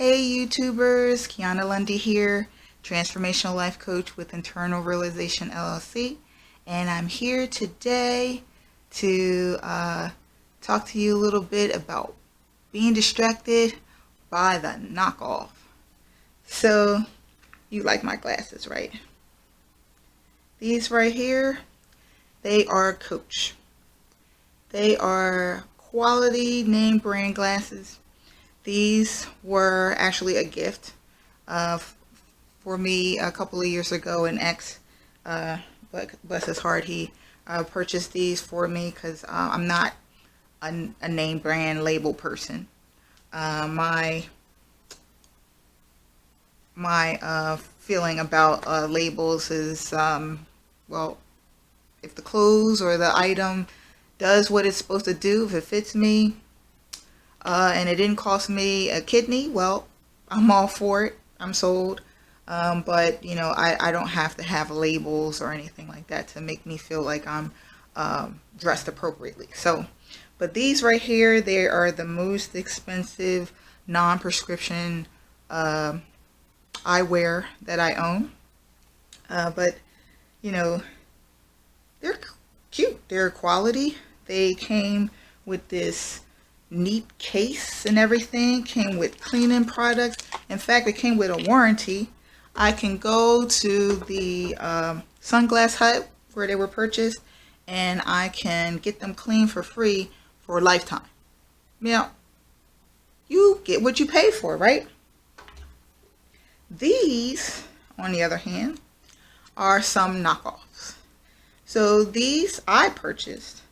Hey YouTubers, Kiana Lundy here, Transformational Life Coach with Internal Realization LLC, and I'm here today to talk to you a little bit about being distracted by the knockoff. So, you like my glasses, right? These right here, they are Coach. They are quality name brand glasses. These were actually a gift for me a couple of years ago. An ex, but bless his heart, he purchased these for me because I'm not a name brand label person. My feeling about labels is, well, if the clothes or the item does what it's supposed to do, if it fits me, and it didn't cost me a kidney, well, I'm all for it. I'm sold. But, you know, I don't have to have labels or anything like that to make me feel like I'm dressed appropriately. So, but these right here, they are the most expensive non-prescription eyewear that I own. But, you know, they're cute. They're quality. They came with this neat case and everything, came with cleaning products. In fact, it came with a warranty. I can go to the Sunglass Hut where they were purchased and I can get them clean for free for a lifetime. Now, you get what you pay for, right? These, on the other hand, are some knockoffs. So these I purchased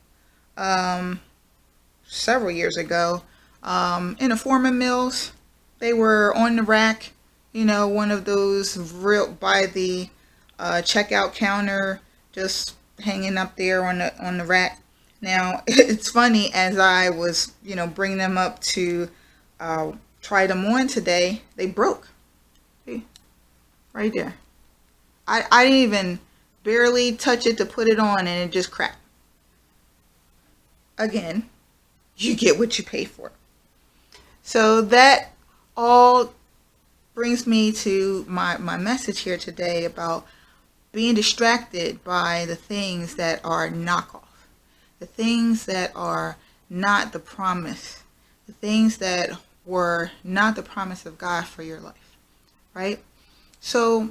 several years ago in a Foreman Mills. They were on the rack, you know, one of those real by the checkout counter, just hanging up there on the rack. Now it's funny, as I was, you know, bringing them up to try them on today, they broke. See? Right there. I didn't even barely touch it to put it on and it just cracked. Again, you get what you pay for. So that all brings me to my message here today about being distracted by the things that are knockoff, the things that are not the promise, the things that were not the promise of God for your life, right? So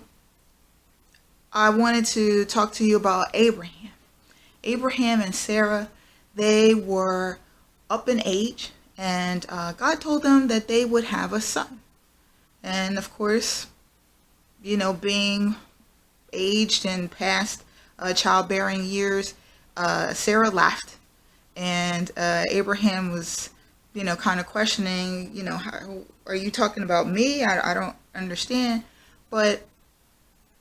I wanted to talk to you about Abraham. Abraham and Sarah, they were up in age, and God told them that they would have a son. And of course, you know, being aged and past childbearing years, Sarah laughed, and Abraham was, you know, kind of questioning, you know, how, are you talking about me? I don't understand. But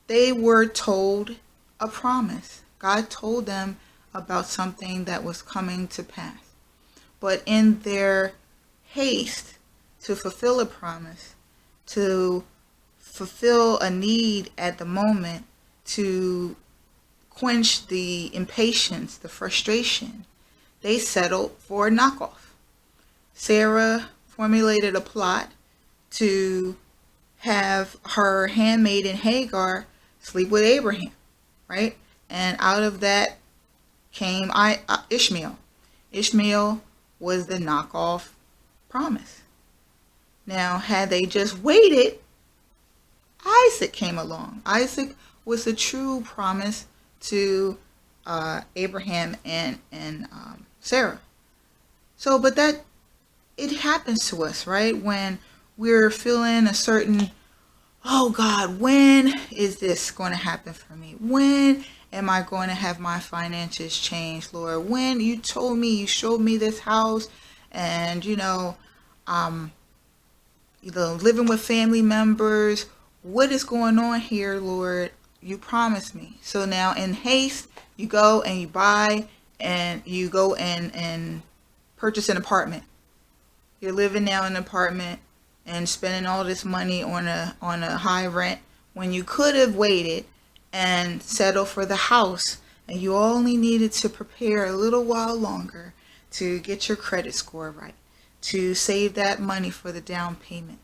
they were told a promise. God told them about something that was coming to pass. But in their haste to fulfill a promise, to fulfill a need at the moment, to quench the impatience, the frustration, they settled for a knockoff. Sarah formulated a plot to have her handmaiden Hagar sleep with Abraham, right? And out of that came Ishmael. Ishmael was the knockoff promise. Now, had they just waited, Isaac came along. Isaac was the true promise to Abraham and Sarah. So, but that, it happens to us, right? When we're feeling a certain, oh God, when is this going to happen for me? When am I going to have my finances changed, Lord? When you told me, you showed me this house, and you know, living with family members, what is going on here, Lord? You promised me. So now in haste, you go and you buy, and you go and purchase an apartment. You're living now in an apartment and spending all this money on a high rent when you could have waited and settled for the house, and you only needed to prepare a little while longer to get your credit score right, to save that money for the down payment.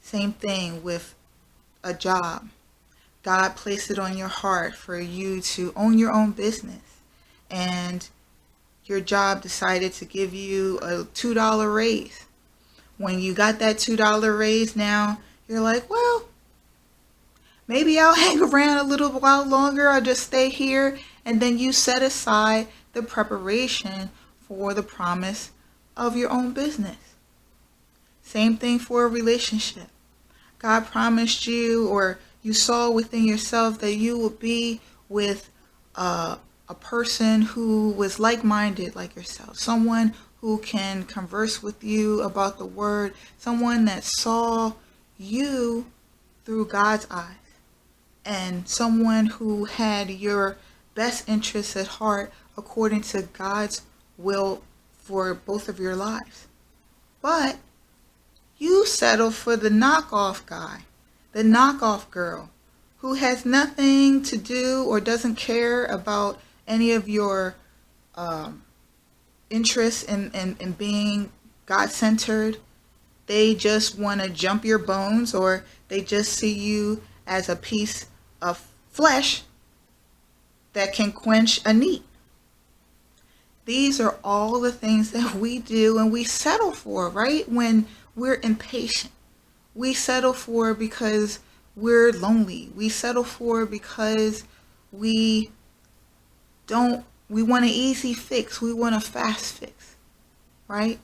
Same thing with a job. God placed it on your heart for you to own your own business, and your job decided to give you a $2 raise. When you got that $2 raise, now you're like, well, maybe I'll hang around a little while longer. I'll just stay here. And then you set aside the preparation for the promise of your own business. Same thing for a relationship. God promised you, or you saw within yourself, that you would be with a person who was like-minded like yourself. Someone who can converse with you about the word. Someone that saw you through God's eyes. And someone who had your best interests at heart according to God's will for both of your lives. But you settle for the knockoff guy, the knockoff girl, who has nothing to do or doesn't care about any of your interests in being God-centered. They just want to jump your bones, or they just see you as a piece of flesh that can quench a need. These are all the things that we do and we settle for, right? When we're impatient. We settle for because we're lonely. We settle for because we want an easy fix. We want a fast fix, right?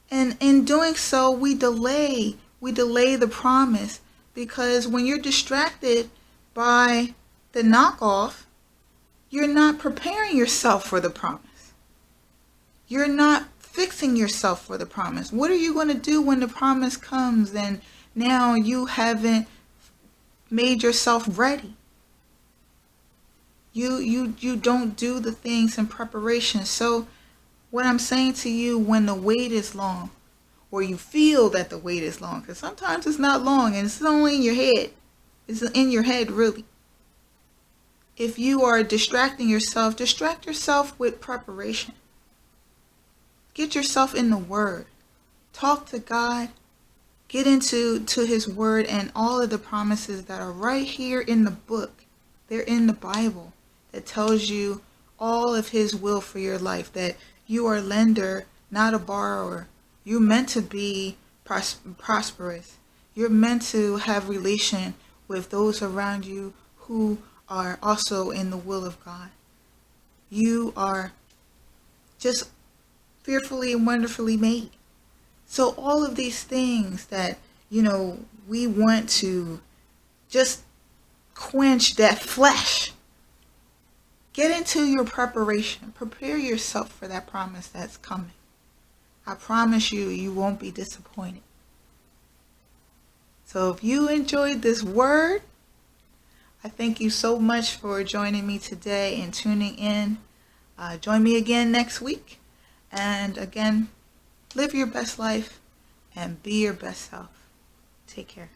And in doing so, we delay the promise, because when you're distracted by the knockoff, you're not preparing yourself for the promise. You're not fixing yourself for the promise. What are you going to do when the promise comes and now you haven't made yourself ready? You don't do the things in preparation. So what I'm saying to you, when the wait is long, or you feel that the wait is long, because sometimes it's not long and it's only in your head. It's in your head, really. If you are distracting yourself, distract yourself with preparation. Get yourself in the Word. Talk to God. Get into His Word and all of the promises that are right here in the book. They're in the Bible, that tells you all of His will for your life, that you are a lender, not a borrower. You're meant to be prosperous. You're meant to have relation with those around you who are also in the will of God. You are just fearfully and wonderfully made. So all of these things that, we want to just quench that flesh. Get into your preparation. Prepare yourself for that promise that's coming. I promise you, you won't be disappointed. So if you enjoyed this word, I thank you so much for joining me today and tuning in. Join me again next week. And again, live your best life and be your best self. Take care.